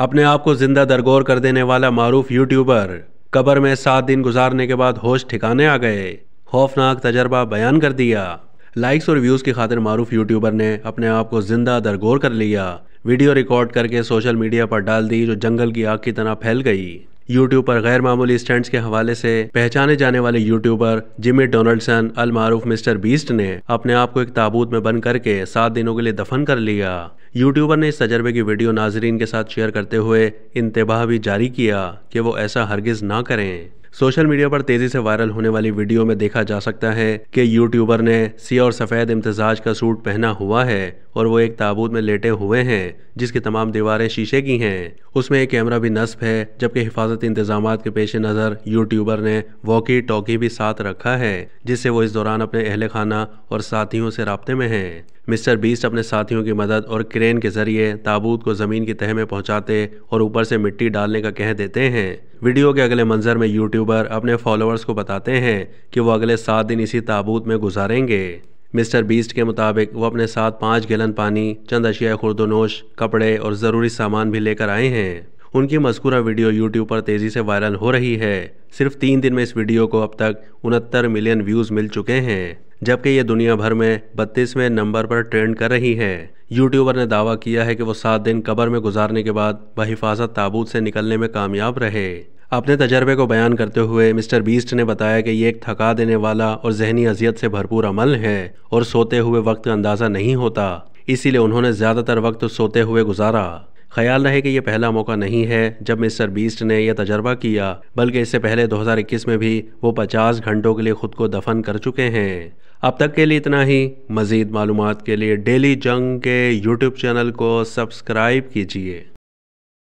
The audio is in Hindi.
अपने आप को जिंदा दरगोर कर देने वाला मारूफ यूट्यूबर कब्र में 7 दिन गुजारने के बाद होश ठिकाने आ गए। खौफनाक तजर्बा बयान कर दिया। लाइक्स और व्यूज की खातिर मारूफ यूट्यूबर ने अपने आप को जिंदा दरगोर कर लिया। वीडियो रिकॉर्ड करके सोशल मीडिया पर डाल दी जो जंगल की आग की तरह फैल गई। यूट्यूब पर गैर मामूली स्टंट्स के हवाले से पहचाने जाने वाले यूट्यूबर जिमी डोनाल्डसन अल मारूफ मिस्टर बीस्ट ने अपने आप को एक ताबूत में बंद करके 7 दिनों के लिए दफन कर लिया। यूट्यूबर ने इस तजर्बे की वीडियो नाजरीन के साथ शेयर करते हुए इंतबाह भी जारी किया कि वो ऐसा हरगिज ना करें। सोशल मीडिया पर तेजी से वायरल होने वाली वीडियो में देखा जा सकता है कि यूट्यूबर ने सियाह और सफ़ेद इम्तिजाज का सूट पहना हुआ है और वो एक ताबूत में लेटे हुए हैं जिसकी तमाम दीवारें शीशे की हैं। उसमें एक कैमरा भी नस्ब है, जबकि हिफाजती इंतजाम के पेश नज़र यूट्यूबर ने वॉकी टॉकी भी साथ रखा है जिससे वो इस दौरान अपने अहल खाना और साथियों से राब्ते में हैं। मिस्टर बीस्ट अपने साथियों की मदद और क्रेन के जरिए ताबूत को ज़मीन की तह में पहुंचाते और ऊपर से मिट्टी डालने का कह देते हैं। वीडियो के अगले मंजर में यूट्यूबर अपने फॉलोअर्स को बताते हैं कि वो अगले 7 दिन इसी ताबूत में गुजारेंगे। मिस्टर बीस्ट के मुताबिक वो अपने साथ 5 गैलन पानी, चंद अशिया खुर्दोनोश, कपड़े और ज़रूरी सामान भी लेकर आए हैं। उनकी मज़कूरा वीडियो यूट्यूब पर तेज़ी से वायरल हो रही है। सिर्फ 3 दिन में इस वीडियो को अब तक 69 मिलियन व्यूज़ मिल चुके हैं, जबकि ये दुनिया भर में 32वें नंबर पर ट्रेंड कर रही है। यूट्यूबर ने दावा किया है कि वो 7 दिन कब्र में गुजारने के बाद बहिफाजत ताबूत से निकलने में कामयाब रहे। अपने तजर्बे को बयान करते हुए मिस्टर बीस्ट ने बताया कि ये एक थका देने वाला और जहनी अजियत से भरपूर अमल है और सोते हुए वक्त का अंदाज़ा नहीं होता, इसीलिए उन्होंने ज़्यादातर वक्त सोते हुए गुजारा। ख्याल रहे कि यह पहला मौका नहीं है जब मिस्टर बीस्ट ने यह तजर्बा किया, बल्कि इससे पहले 2021 में भी वो 50 घंटों के लिए खुद को दफन कर चुके हैं। अब तक के लिए इतना ही। मज़ीद मालूमात के लिए डेली जंग के यूट्यूब चैनल को सब्सक्राइब कीजिए।